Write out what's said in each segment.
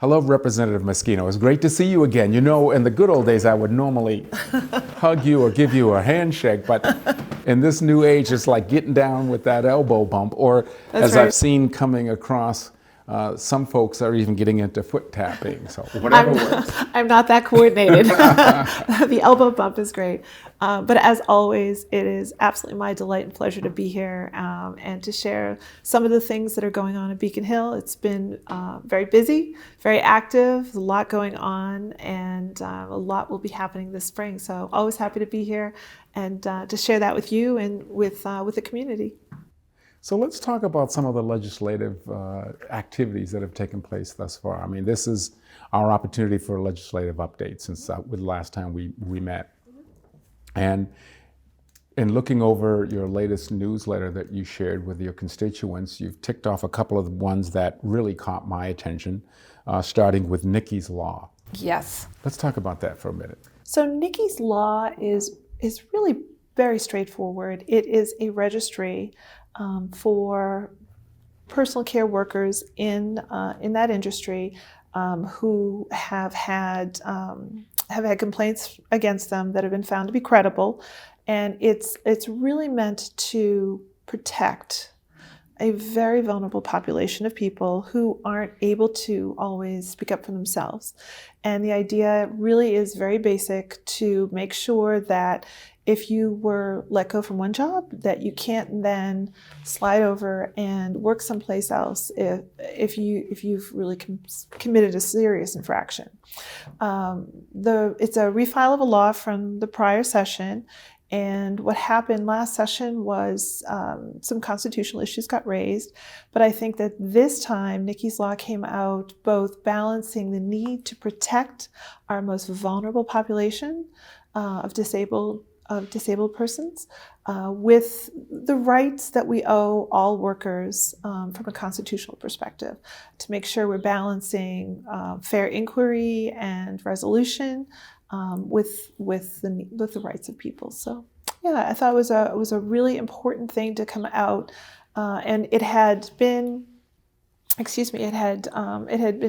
Hello, Representative Meschino. It's great to see you again. You know, in the good old days, I would normally hug you or give you a handshake, but in this new age, it's like getting down with that elbow bump, or as I've seen coming across, some folks are even getting into foot tapping, so whatever works. I'm not that coordinated. The elbow bump is great. But as always, it is absolutely my delight and pleasure to be here and to share some of the things that are going on in Beacon Hill. It's been very busy, very active, a lot going on, and a lot will be happening this spring. So always happy to be here and to share that with you and with the community. So let's talk about some of the legislative activities that have taken place thus far. I mean, this is our opportunity for a legislative update since with the last time we met. And in looking over your latest newsletter that you shared with your constituents, you've ticked off a couple of the ones that really caught my attention, starting with Nikkis Law. Yes. Let's talk about that for a minute. So Nikkis Law is really very straightforward. It is a registry for personal care workers in that industry who have had complaints against them that have been found to be credible, and it's really meant to protect a very vulnerable population of people who aren't able to always speak up for themselves. And the idea really is very basic, to make sure that if you were let go from one job, that you can't then slide over and work someplace else if you've really committed a serious infraction. It's a refile of a law from the prior session. And what happened last session was some constitutional issues got raised. But I think that this time, Nikkis Law came out both balancing the need to protect our most vulnerable population of disabled persons with the rights that we owe all workers from a constitutional perspective, to make sure we're balancing fair inquiry and resolution with the rights of people. So yeah, I thought it was a really important thing to come out, and it had been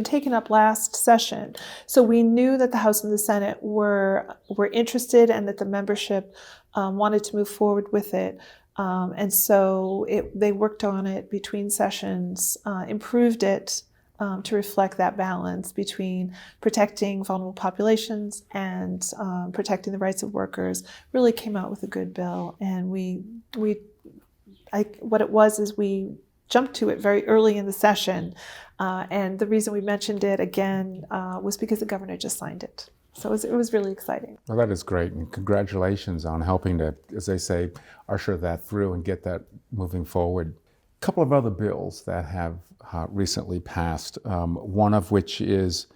taken up last session. So we knew that the House and the Senate were interested, and that the membership wanted to move forward with it. And so they worked on it between sessions, improved it to reflect that balance between protecting vulnerable populations and protecting the rights of workers. Really came out with a good bill. And we jumped to it very early in the session, and the reason we mentioned it again was because the governor just signed it. So it was really exciting. Well, that is great, and congratulations on helping to, as they say, usher that through and get that moving forward. A couple of other bills that have recently passed, one of which is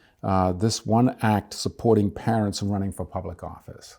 this one act supporting parents running for public office.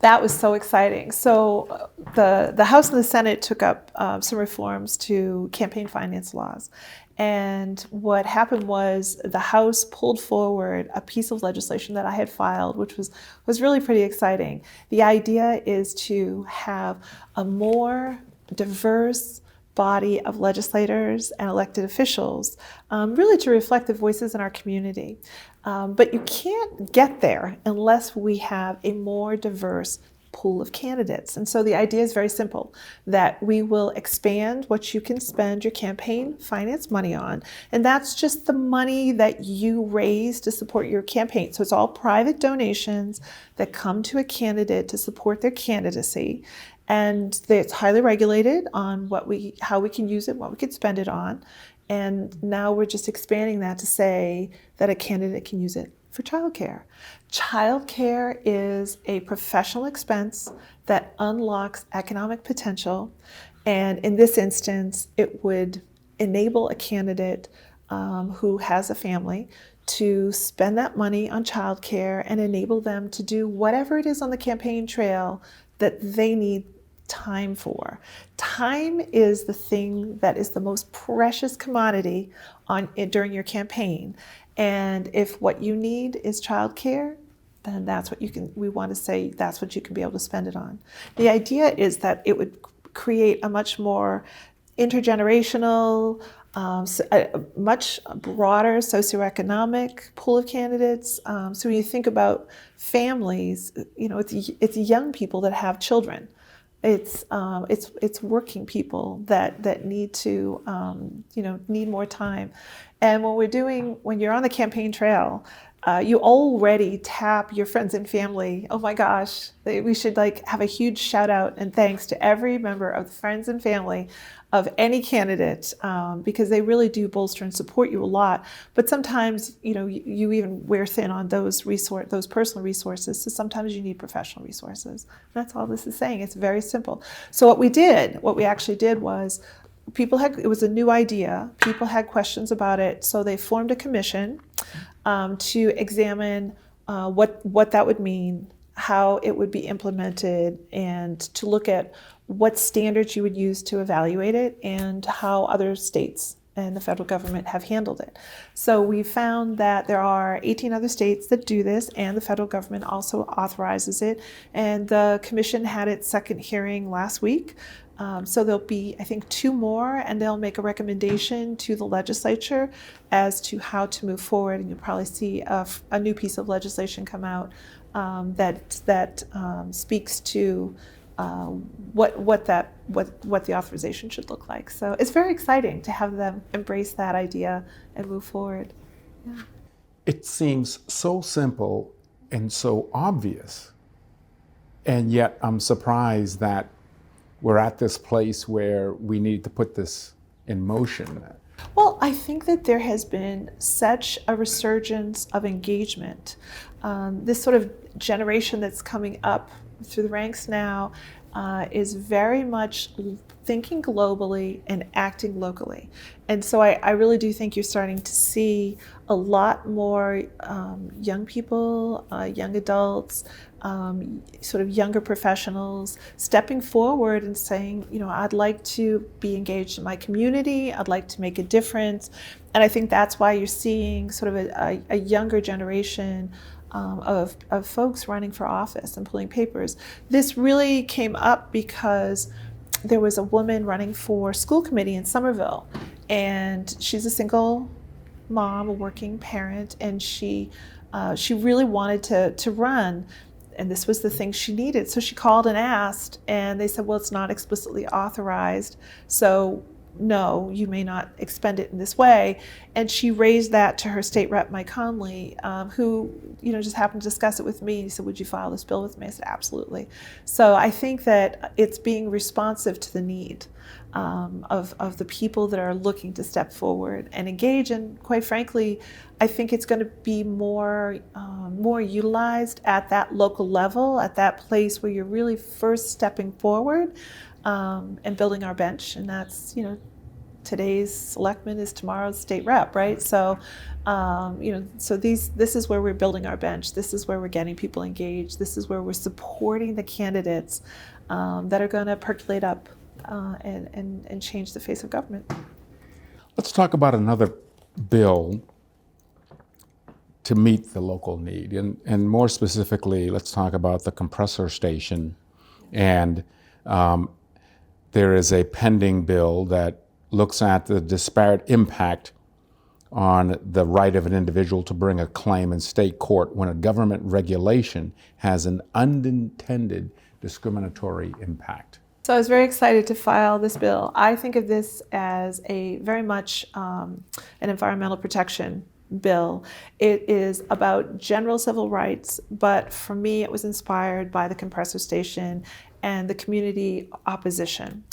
That was so exciting. So the House and the Senate took up some reforms to campaign finance laws. And what happened was the House pulled forward a piece of legislation that I had filed, which was really pretty exciting. The idea is to have a more diverse body of legislators and elected officials, really to reflect the voices in our community. But you can't get there unless we have a more diverse pool of candidates. And so the idea is very simple, that we will expand what you can spend your campaign finance money on. And that's just the money that you raise to support your campaign. So it's all private donations that come to a candidate to support their candidacy. And it's highly regulated on how we can use it, what we can spend it on. And now we're just expanding that to say that a candidate can use it for childcare. Childcare is a professional expense that unlocks economic potential. And in this instance, it would enable a candidate who has a family to spend that money on childcare and enable them to do whatever it is on the campaign trail that they need time for. Time is the thing that is the most precious commodity during your campaign. And if what you need is childcare, then that's what we want to say, that's what you can be able to spend it on. The idea is that it would create a much more intergenerational, A much broader socioeconomic pool of candidates. So when you think about families, it's young people that have children. It's working people that need to need more time. And when you're on the campaign trail, you already tap your friends and family. Oh my gosh, we should have a huge shout out and thanks to every member of the friends and family of any candidate, because they really do bolster and support you a lot. But sometimes, you even wear thin on those personal resources. So sometimes you need professional resources. That's all this is saying. It's very simple. So what we actually did was, it was a new idea. People had questions about it. So they formed a commission to examine what that would mean, how it would be implemented, and to look at what standards you would use to evaluate it and how other states and the federal government have handled it. So we found that there are 18 other states that do this, and the federal government also authorizes it. And the commission had its second hearing last week. So there'll be, I think, 2 more, and they'll make a recommendation to the legislature as to how to move forward. And you'll probably see a new piece of legislation come out that speaks to what the authorization should look like. So it's very exciting to have them embrace that idea and move forward. Yeah. It seems so simple and so obvious, and yet I'm surprised that we're at this place where we need to put this in motion. Well, I think that there has been such a resurgence of engagement. This sort of generation that's coming up through the ranks now is very much thinking globally and acting locally. And so I really do think you're starting to see a lot more young people, young adults, sort of younger professionals stepping forward and saying, I'd like to be engaged in my community, I'd like to make a difference. And I think that's why you're seeing sort of a younger generation of folks running for office and pulling papers. This really came up because there was a woman running for school committee in Somerville, and she's a single mom, a working parent, and she really wanted to run, and this was the thing she needed. So she called and asked, and they said, well, it's not explicitly authorized, so no, you may not expend it in this way. And she raised that to her state rep, Mike Conley, who just happened to discuss it with me. He said, would you file this bill with me? I said, absolutely. So I think that it's being responsive to the need of the people that are looking to step forward and engage. And quite frankly, I think it's going to be more utilized at that local level, at that place where you're really first stepping forward and building our bench. And that's, today's selectman is tomorrow's state rep, right? So, this is where we're building our bench. This is where we're getting people engaged. This is where we're supporting the candidates that are going to percolate up and change the face of government. Let's talk about another bill to meet the local need. And more specifically, let's talk about the compressor station. And there is a pending bill that looks at the disparate impact on the right of an individual to bring a claim in state court when a government regulation has an unintended discriminatory impact. So I was very excited to file this bill. I think of this as a very much an environmental protection bill. It is about general civil rights, but for me it was inspired by the compressor station and the community opposition.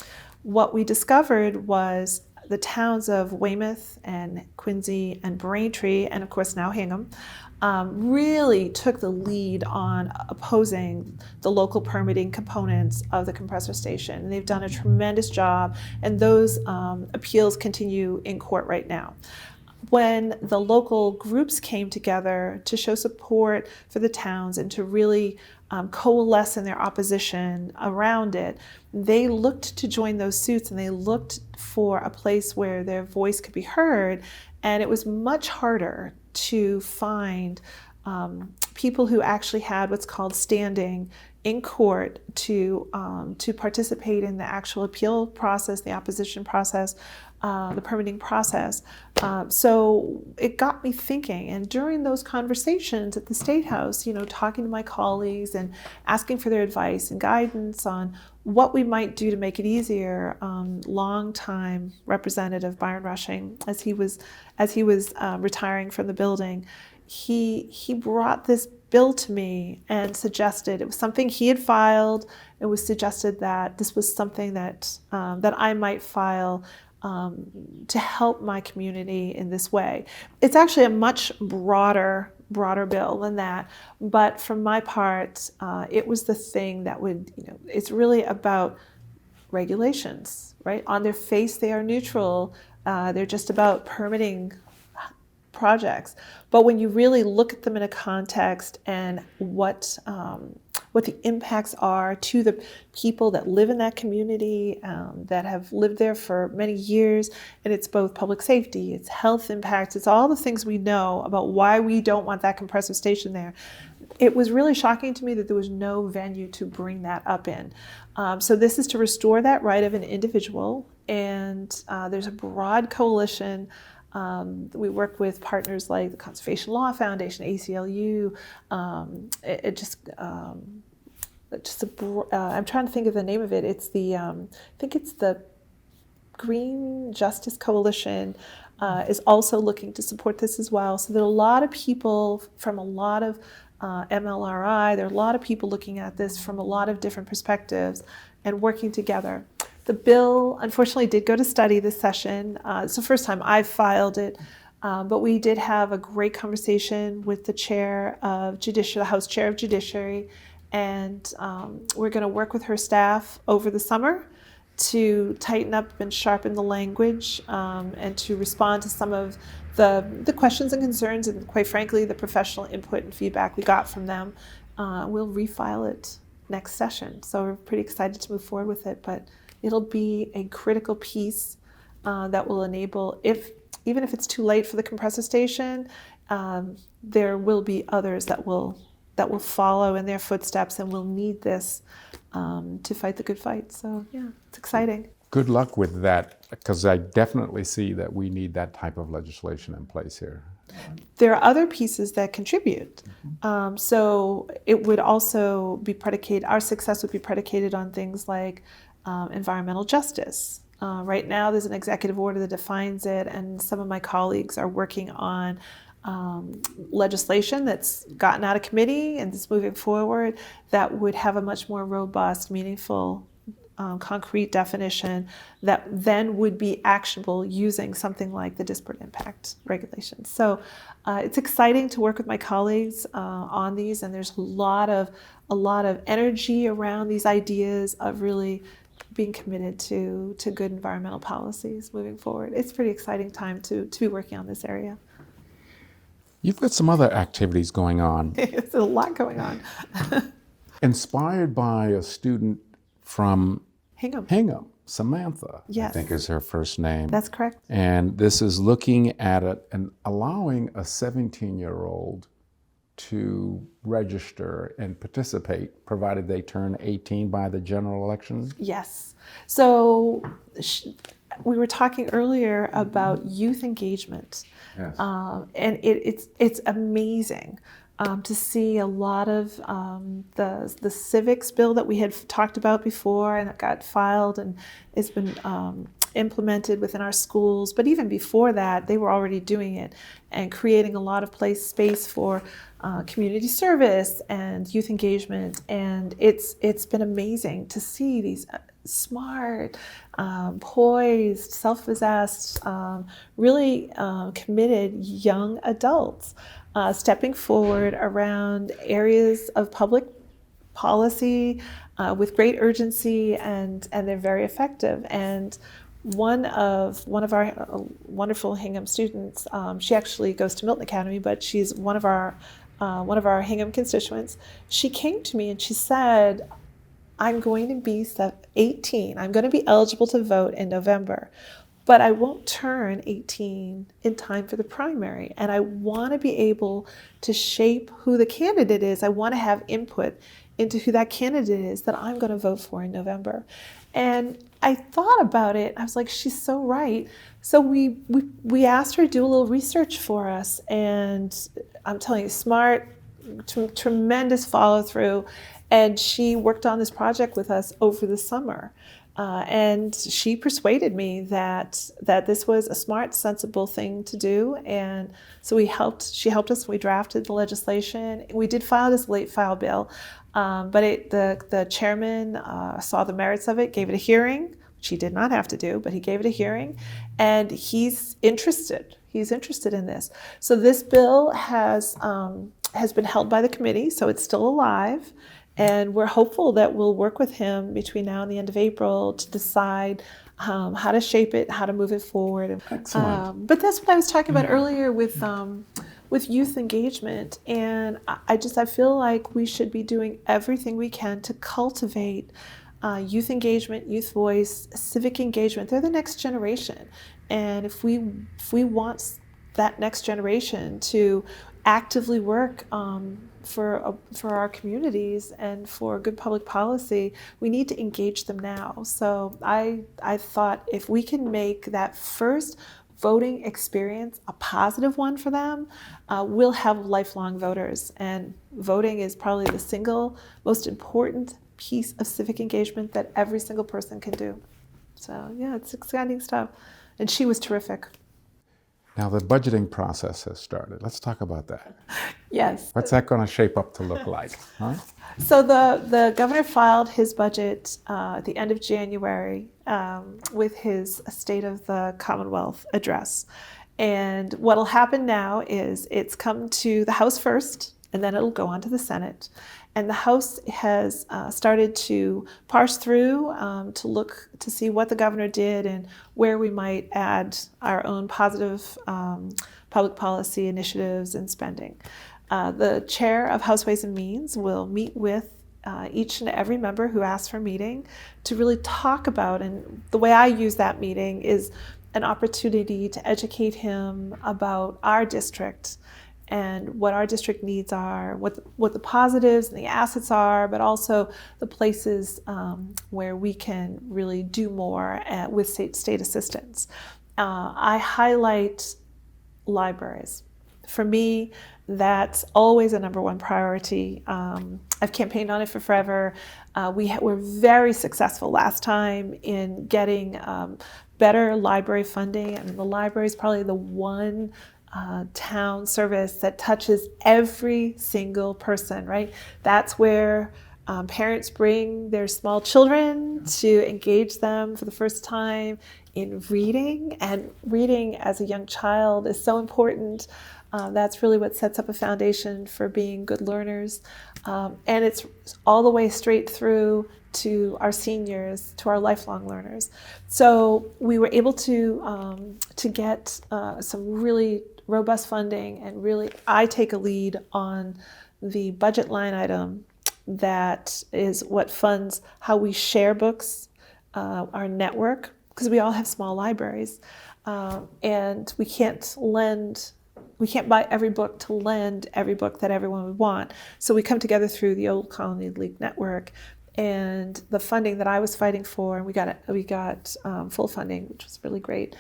What we discovered was the towns of Weymouth and Quincy and Braintree, and of course now Hingham, really took the lead on opposing the local permitting components of the compressor station. And they've done a tremendous job, and those appeals continue in court right now. When the local groups came together to show support for the towns and to really coalesce in their opposition around it, they looked to join those suits, and they looked for a place where their voice could be heard. And it was much harder to find people who actually had what's called standing in court to participate in the actual appeal process, the opposition process, the permitting process. So it got me thinking, and during those conversations at the State House, talking to my colleagues and asking for their advice and guidance on what we might do to make it easier. Longtime Representative Byron Rushing, as he was retiring from the building, he brought this bill to me and suggested, it was something he had filed. It was suggested that this was something that I might file to help my community in this way. It's actually a much broader bill than that, but from my part, it was the thing that would, it's really about regulations, right? On their face, they are neutral. They're just about permitting projects. But when you really look at them in a context and what the impacts are to the people that live in that community, that have lived there for many years, and it's both public safety, it's health impacts, it's all the things we know about why we don't want that compressor station there. It was really shocking to me that there was no venue to bring that up in. So this is to restore that right of an individual, and there's a broad coalition. We work with partners like the Conservation Law Foundation, ACLU. I'm trying to think of the name of it. It's I think it's the Green Justice Coalition is also looking to support this as well. So there are a lot of people from a lot of MLRI. There are a lot of people looking at this from a lot of different perspectives and working together. The bill, unfortunately, did go to study this session. It's the first time I've filed it, but we did have a great conversation with the chair of Judiciary, the House Chair of Judiciary, and we're going to work with her staff over the summer to tighten up and sharpen the language and to respond to some of the questions and concerns and, quite frankly, the professional input and feedback we got from them. We'll refile it next session, so we're pretty excited to move forward with it, but it'll be a critical piece that will enable, even if it's too late for the compressor station, there will be others that will follow in their footsteps, and will need this to fight the good fight. So yeah, it's exciting. Good luck with that, because I definitely see that we need that type of legislation in place here. There are other pieces that contribute. So it would also be predicated, our success would be predicated on things like environmental justice. Right now there's an executive order that defines it, and some of my colleagues are working on legislation that's gotten out of committee and is moving forward that would have a much more robust, meaningful, concrete definition that then would be actionable using something like the disparate impact regulations. So it's exciting to work with my colleagues on these, and there's a lot of energy around these ideas of really being committed to good environmental policies moving forward. It's a pretty exciting time to be working on this area. You've got some other activities going on. There's a lot going on. Inspired by a student from Hingham, Samantha, yes. I think is her first name. That's correct. And this is looking at it and allowing a 17-year-old to register and participate, provided they turn 18 by the general election? Yes. So we were talking earlier about youth engagement. Yes. And it's amazing to see a lot of the civics bill that we had talked about before, and it got filed and it's been implemented within our schools. But even before that, they were already doing it and creating a lot of space for community service and youth engagement. And it's been amazing to see these smart, poised, self-possessed, really committed young adults stepping forward around areas of public policy with great urgency, and they're very effective. And one of our wonderful Hingham students, she actually goes to Milton Academy, but she's one of our Hingham constituents. She came to me and she said, I'm going to be 18. I'm going to be eligible to vote in November, but I won't turn 18 in time for the primary. And I want to be able to shape who the candidate is. I want to have input into who that candidate is that I'm going to vote for in November. And I thought about it. I was like, she's so right. So we asked her to do a little research for us. And I'm telling you, smart, tremendous follow through. And she worked on this project with us over the summer. And she persuaded me that this was a smart, sensible thing to do. And so she helped us. We drafted the legislation. We did file this late file bill, but the chairman saw the merits of it, gave it a hearing, which he did not have to do, but he gave it a hearing, and he's interested. He's interested in this. So this bill has been held by the committee, so it's still alive. And we're hopeful that we'll work with him between now and the end of April to decide how to shape it, how to move it forward. Excellent. But that's what I was talking about earlier with youth engagement. And I feel like we should be doing everything we can to cultivate youth engagement, youth voice, civic engagement. They're the next generation. And if we want that next generation to actively work for our communities and for good public policy, we need to engage them now. So I thought if we can make that first voting experience a positive one for them, we'll have lifelong voters. And voting is probably the single most important piece of civic engagement that every single person can do. So yeah, it's exciting stuff. And she was terrific. Now the budgeting process has started. Let's talk about that. Yes. What's that going to shape up to look like? Huh? So the governor filed his budget at the end of January with his State of the Commonwealth address. And what will happen now is it's come to the House first, and then it'll go on to the Senate. And the House has started to parse through to look to see what the governor did and where we might add our own positive public policy initiatives and spending. The chair of House Ways and Means will meet with each and every member who asks for a meeting to really talk about, and the way I use that meeting is an opportunity to educate him about our district and what our district needs are, what the positives and the assets are, but also the places where we can really do more with state assistance. I highlight libraries. For me, that's always a number one priority. I've campaigned on it for forever. We were very successful last time in getting better library funding. I mean, the library is probably the one town service that touches every single person, right? That's where parents bring their small children to engage them for the first time in reading. And reading as a young child is so important. That's really what sets up a foundation for being good learners. And it's all the way straight through to our seniors, to our lifelong learners. So we were able to get some really robust funding, and really I take a lead on the budget line item that is what funds how we share books, our network, because we all have small libraries, and we can't buy every book to lend every book that everyone would want. So we come together through the Old Colony League network, and the funding that I was fighting for, and we got full funding, which was really great,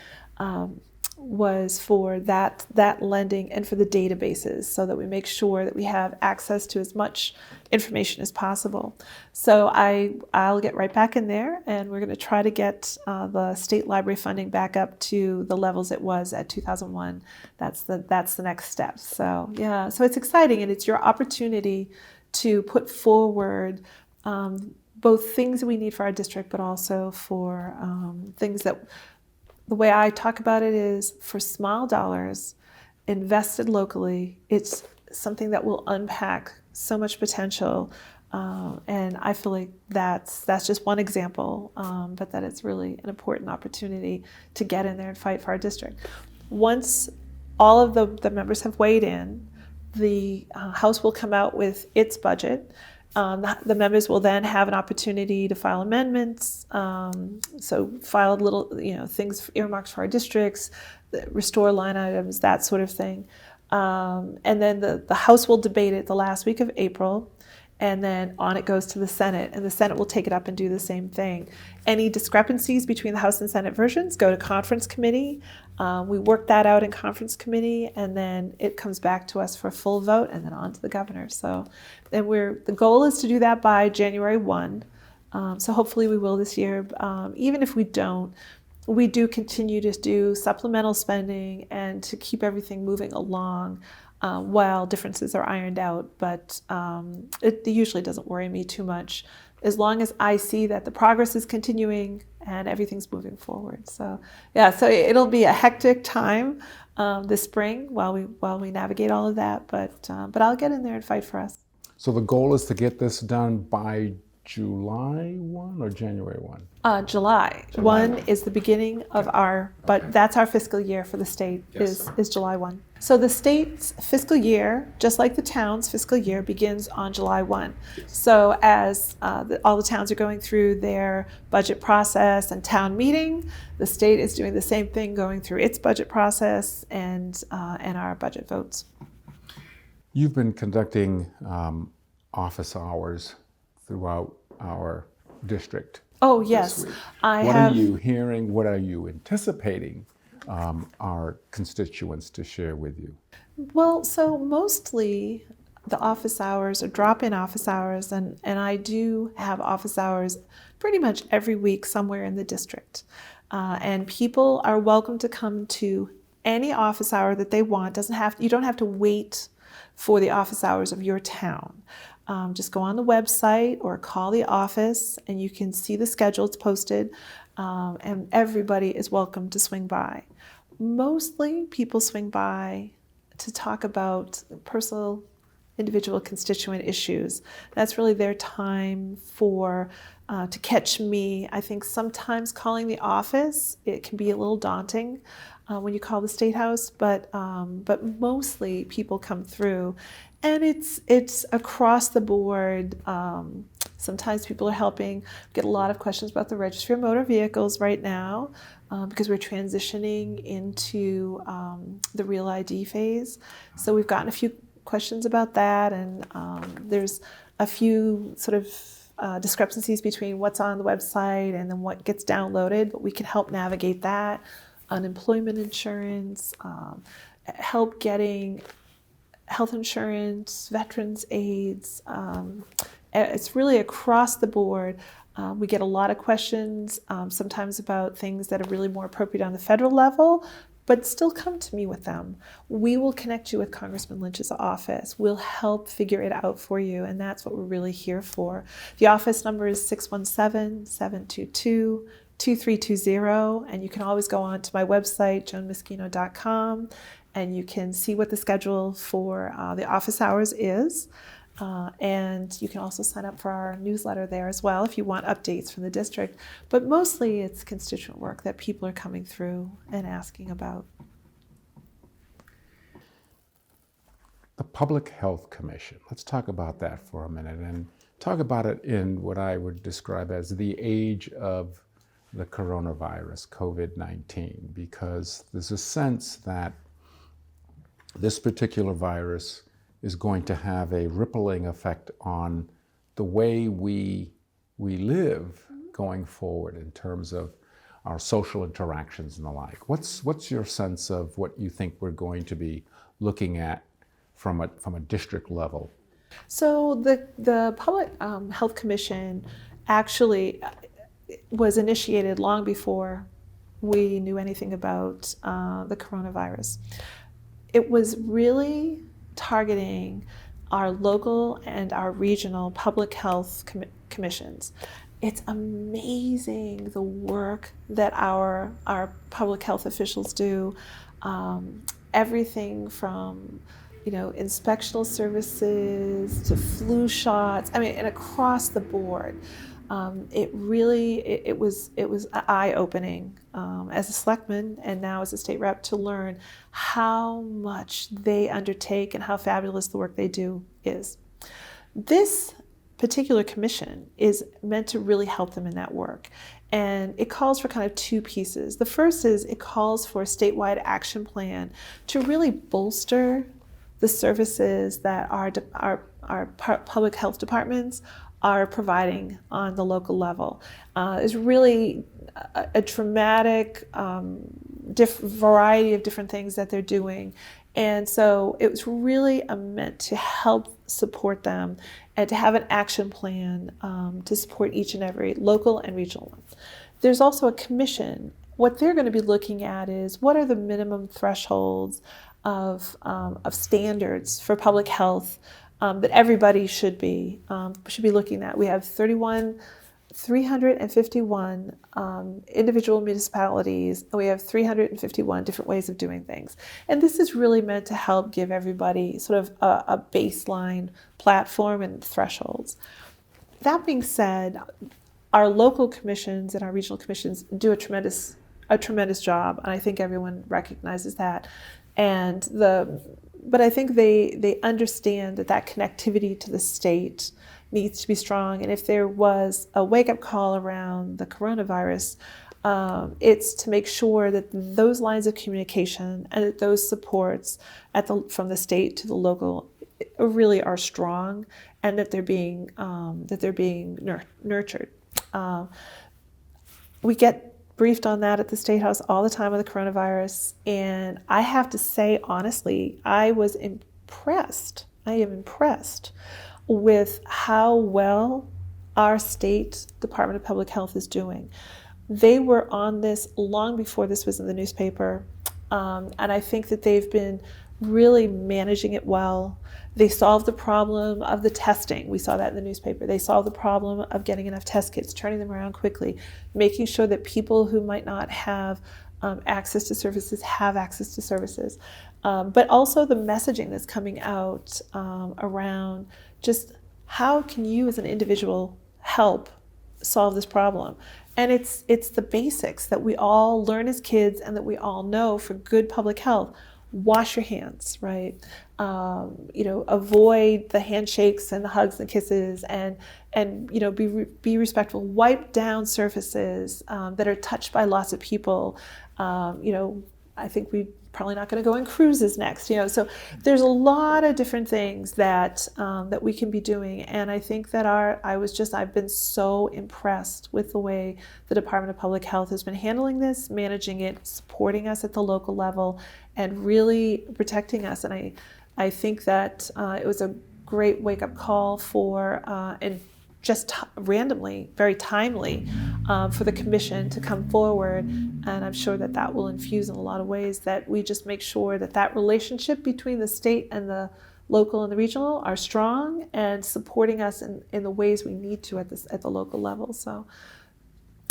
was for that lending and for the databases, so that we make sure that we have access to as much information as possible. So I'll get right back in there, and we're going to try to get the state library funding back up to the levels it was at 2001. That's the next step. So yeah, so it's exciting, and it's your opportunity to put forward both things we need for our district, but also for things that. The way I talk about it is for small dollars invested locally, it's something that will unpack so much potential. And I feel like that's just one example, but that it's really an important opportunity to get in there and fight for our district. Once all of the members have weighed in, the House will come out with its budget. The members will then have an opportunity to file amendments, so file little, things earmarked for our districts, restore line items, that sort of thing. And then the House will debate it the last week of April, and then on it goes to the Senate, and the Senate will take it up and do the same thing. Any discrepancies between the House and Senate versions go to conference committee. We work that out in conference committee, and then it comes back to us for a full vote, and then on to the governor. So, and the goal is to do that by January 1. So hopefully we will this year. Even if we don't, we do continue to do supplemental spending and to keep everything moving along while differences are ironed out. But it usually doesn't worry me too much as long as I see that the progress is continuing and everything's moving forward. So yeah, so it'll be a hectic time this spring while we navigate all of that. But I'll get in there and fight for us. So the goal is to get this done by July 1 or January 1? July 1 is the beginning of but that's our fiscal year for the state. Yes. is July 1. So the state's fiscal year, just like the town's fiscal year, begins on July 1. So as all the towns are going through their budget process and town meeting, the state is doing the same thing, going through its budget process and our budget votes. You've been conducting office hours throughout our district. Oh, yes. What are you hearing? What are you anticipating our constituents to share with you? Well, so mostly the office hours are drop-in office hours, and I do have office hours pretty much every week somewhere in the district. And people are welcome to come to any office hour that they want. You don't have to wait for the office hours of your town. Just go on the website or call the office and you can see the schedule. It's posted, and everybody is welcome to swing by. Mostly people swing by to talk about personal, individual constituent issues. That's really their time to catch me. I think sometimes calling the office, it can be a little daunting when you call the State House, but mostly people come through. And it's across the board. Sometimes people are helping. Get a lot of questions about the Registry of Motor Vehicles right now because we're transitioning into the Real ID phase. So we've gotten a few questions about that, and there's a few sort of discrepancies between what's on the website and then what gets downloaded, but we can help navigate that. Unemployment insurance, help getting health insurance, veterans aids. It's really across the board. We get a lot of questions, sometimes about things that are really more appropriate on the federal level, but still come to me with them. We will connect you with Congressman Lynch's office. We'll help figure it out for you, and that's what we're really here for. The office number is 617-722-2320, and you can always go on to my website, joanmeschino.com, and you can see what the schedule for the office hours is. And you can also sign up for our newsletter there as well if you want updates from the district. But mostly it's constituent work that people are coming through and asking about. The Public Health Commission. Let's talk about that for a minute and talk about it in what I would describe as the age of the coronavirus, COVID-19, because there's a sense that this particular virus is going to have a rippling effect on the way we live going forward in terms of our social interactions and the like. What's your sense of what you think we're going to be looking at from a district level? So the Public Health Commission actually was initiated long before we knew anything about the coronavirus. It was really targeting our local and our regional public health commissions. It's amazing the work that our public health officials do. Everything from inspectional services to flu shots. I mean, and across the board. It was eye-opening as a selectman and now as a state rep to learn how much they undertake and how fabulous the work they do is. This particular commission is meant to really help them in that work. And it calls for kind of two pieces. The first is it calls for a statewide action plan to really bolster the services that our public health departments are providing on the local level. Is really a dramatic variety of different things that they're doing. And so it was really meant to help support them and to have an action plan to support each and every local and regional one. There's also a commission. What they're going to be looking at is what are the minimum thresholds of standards for public health that everybody should be looking at. We have 351 individual municipalities, and we have 351 different ways of doing things. And this is really meant to help give everybody sort of a baseline platform and thresholds. That being said, our local commissions and our regional commissions do a tremendous job, and I think everyone recognizes that. But I think they understand that connectivity to the state needs to be strong. And if there was a wake-up call around the coronavirus, it's to make sure that those lines of communication and that those supports from the state to the local really are strong, and that they're being nurtured. We get briefed on that at the State House all the time with the coronavirus, and I have to say honestly, I am impressed with how well our state Department of Public Health is doing. They were on this long before this was in the newspaper, and I think that they've been really managing it well. They solved the problem of the testing. We saw that in the newspaper. They solved the problem of getting enough test kits, turning them around quickly, making sure that people who might not have access to services have access to services. But also the messaging that's coming out around just how can you as an individual help solve this problem. And it's the basics that we all learn as kids and that we all know for good public health. Wash your hands, right? Avoid the handshakes and the hugs and kisses, and be respectful. Wipe down surfaces that are touched by lots of people. I think we're probably not going to go on cruises next. So there's a lot of different things that we can be doing, and I think that I've been so impressed with the way the Department of Public Health has been handling this, managing it, supporting us at the local level, and really protecting us. And I think that it was a great wake-up call and just randomly, very timely, for the commission to come forward. And I'm sure that will infuse in a lot of ways that we just make sure that relationship between the state and the local and the regional are strong and supporting us in the ways we need to at the local level. So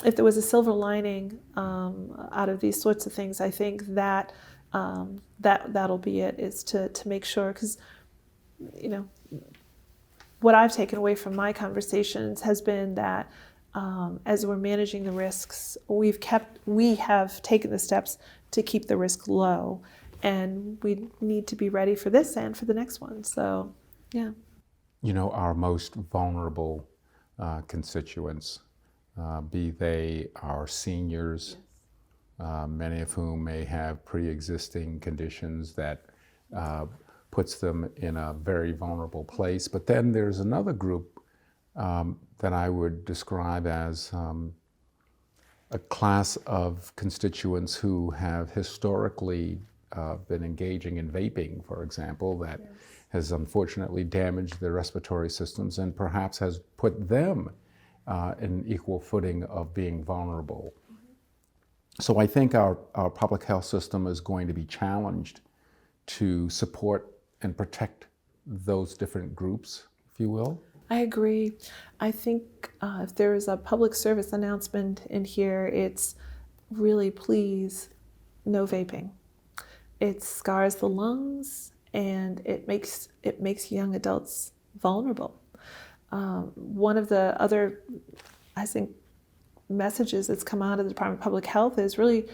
if there was a silver lining out of these sorts of things, I think that'll be it, is to make sure, because what I've taken away from my conversations has been that as we're managing the risks, we have taken the steps to keep the risk low, and we need to be ready for this and for the next one. So, yeah. Our most vulnerable constituents, be they our seniors, many of whom may have pre-existing conditions that puts them in a very vulnerable place. But then there's another group that I would describe as a class of constituents who have historically been engaging in vaping, for example, that has unfortunately damaged their respiratory systems and perhaps has put them in equal footing of being vulnerable. So I think our public health system is going to be challenged to support and protect those different groups, if you will. I agree. I think if there is a public service announcement in here, it's really, please, no vaping. It scars the lungs, and it makes young adults vulnerable. One of the other, I think, messages that's come out of the Department of Public Health is really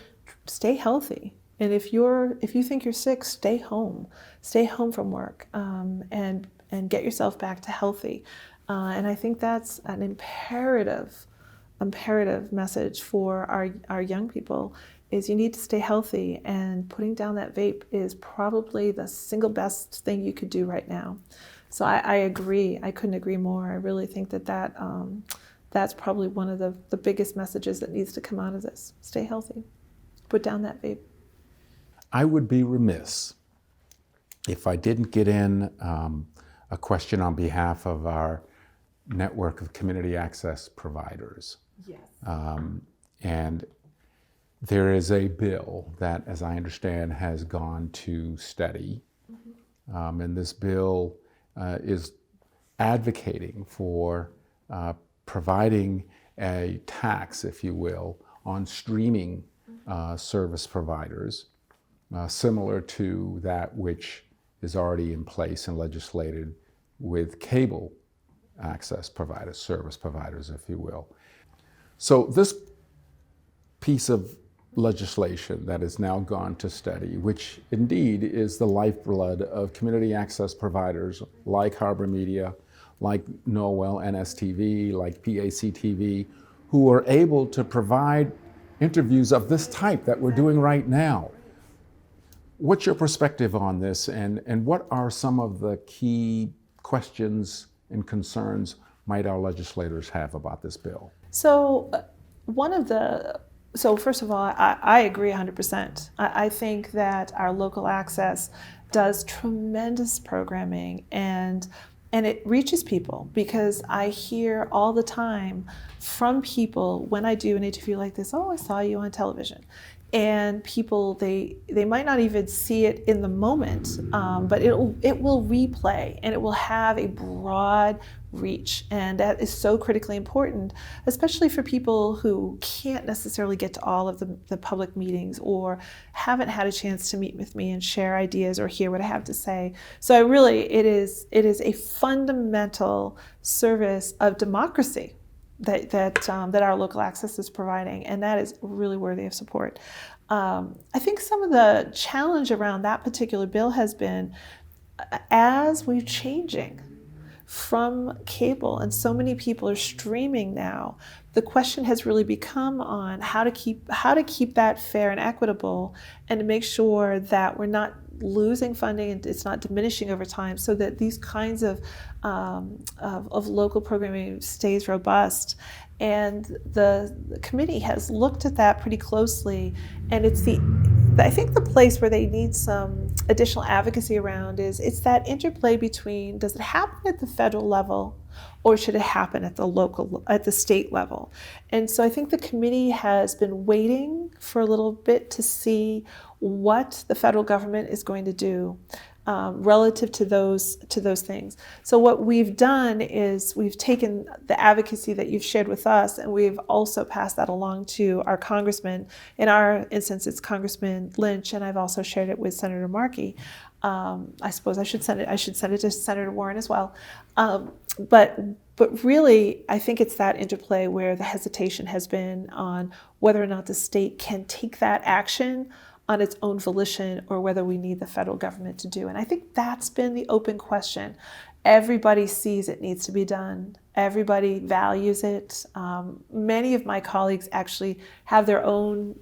stay healthy. And if you think you're sick, stay home from work, and get yourself back to healthy. And I think that's an imperative message for our young people. is you need to stay healthy, and putting down that vape is probably the single best thing you could do right now. So I agree. I couldn't agree more. I really think that's probably one of the biggest messages that needs to come out of this. Stay healthy. Put down that vape. I would be remiss if I didn't get in a question on behalf of our network of community access providers. Yes. And there is a bill that, as I understand, has gone to study. And this bill is advocating for providing a tax, if you will, on streaming service providers, similar to that which is already in place and legislated with cable access providers, service providers, if you will. So this piece of legislation that has now gone to study, which indeed is the lifeblood of community access providers like Harbor Media, like Norwell NSTV, like PAC-TV, who are able to provide interviews of this type that we're doing right now. What's your perspective on this, and what are some of the key questions and concerns might our legislators have about this bill? So first of all, I agree 100%. I think that our local access does tremendous programming, and it reaches people, because I hear all the time from people when I do an interview like this, oh, I saw you on television. And people, they might not even see it in the moment, but it will replay, and it will have a broad reach. And that is so critically important, especially for people who can't necessarily get to all of the public meetings, or haven't had a chance to meet with me and share ideas or hear what I have to say. So it is a fundamental service of democracy that our local access is providing, and that is really worthy of support. I think some of the challenge around that particular bill has been, as we're changing from cable and so many people are streaming now, the question has really become on how to keep that fair and equitable, and to make sure that we're not losing funding and it's not diminishing over time, so that these kinds of local programming stays robust. And the committee has looked at that pretty closely, and I think the place where they need some additional advocacy around it's that interplay between, does it happen at the federal level, or should it happen at the state level? And so I think the committee has been waiting for a little bit to see what the federal government is going to do relative to those things. So what we've done is we've taken the advocacy that you've shared with us, and we've also passed that along to our congressman. In our instance, it's Congressman Lynch, and I've also shared it with Senator Markey. I suppose I should send it to Senator Warren as well. But really, I think it's that interplay where the hesitation has been on whether or not the state can take that action on its own volition, or whether we need the federal government to do. And I think that's been the open question. Everybody sees it needs to be done. Everybody values it. Many of my colleagues actually have their own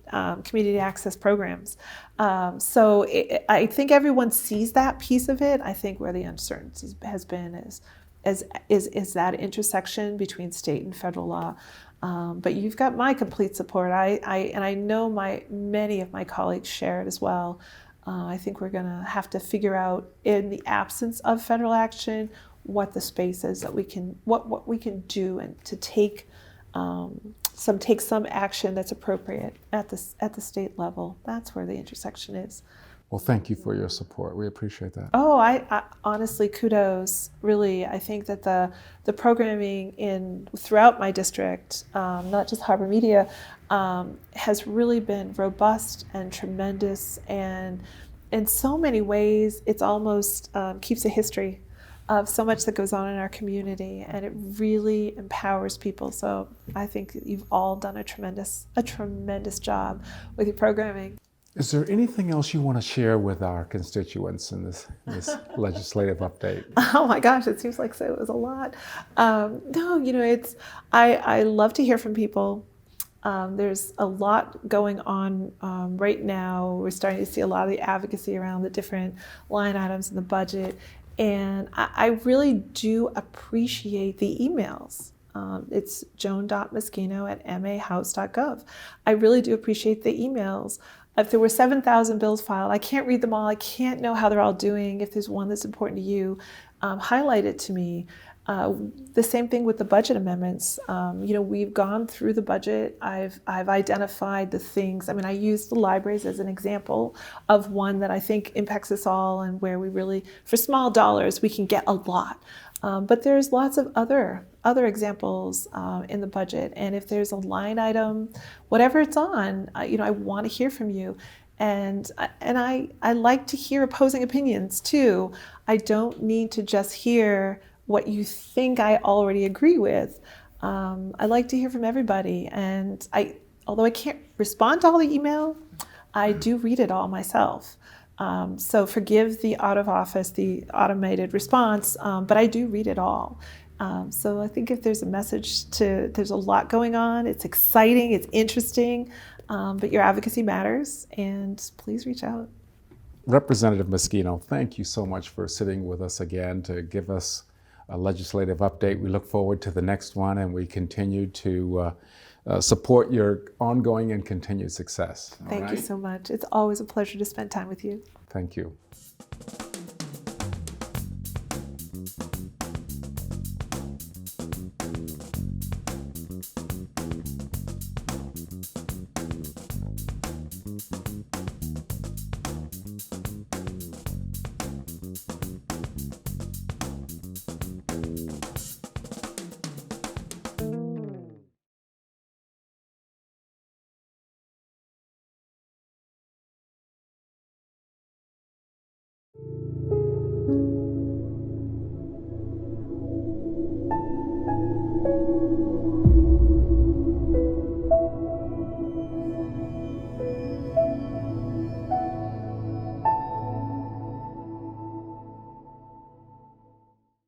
community access programs. So I think everyone sees that piece of it. I think where the uncertainty has been is that intersection between state and federal law. But you've got my complete support. And I know many of my colleagues share it as well. I think we're going to have to figure out, in the absence of federal action, what the space is that we can do, and to take some action that's appropriate at the state level. That's where the intersection is. Well, thank you for your support. We appreciate that. Oh, I honestly, kudos. Really, I think that the programming throughout my district, not just Harbor Media, has really been robust and tremendous, and in so many ways, it's almost keeps a history of so much that goes on in our community, and it really empowers people. So I think you've all done a tremendous job with your programming. Is there anything else you want to share with our constituents in this legislative update? Oh my gosh, it seems like it was a lot. No, I love to hear from people. There's a lot going on right now. We're starting to see a lot of the advocacy around the different line items in the budget. And I really do appreciate the emails. It's joan.meschino@mahouse.gov. I really do appreciate the emails. If there were 7,000 bills filed, I can't read them all. I can't know how they're all doing. If there's one that's important to you, highlight it to me. The same thing with the budget amendments. We've gone through the budget. I've identified the things. I mean, I use the libraries as an example of one that I think impacts us all, and where we really, for small dollars, we can get a lot. But there's lots of other examples in the budget. And if there's a line item, whatever it's on, I want to hear from you. And I like to hear opposing opinions too. I don't need to just hear what you think I already agree with. I like to hear from everybody. And although I can't respond to all the email, I do read it all myself. So forgive the out of office, the automated response, but I do read it all. So I think if there's a message there's a lot going on, it's exciting, it's interesting, but your advocacy matters, and please reach out. Representative Meschino, thank you so much for sitting with us again to give us a legislative update. We look forward to the next one, and we continue to support your ongoing and continued success. Thank you so much. It's always a pleasure to spend time with you. Thank you.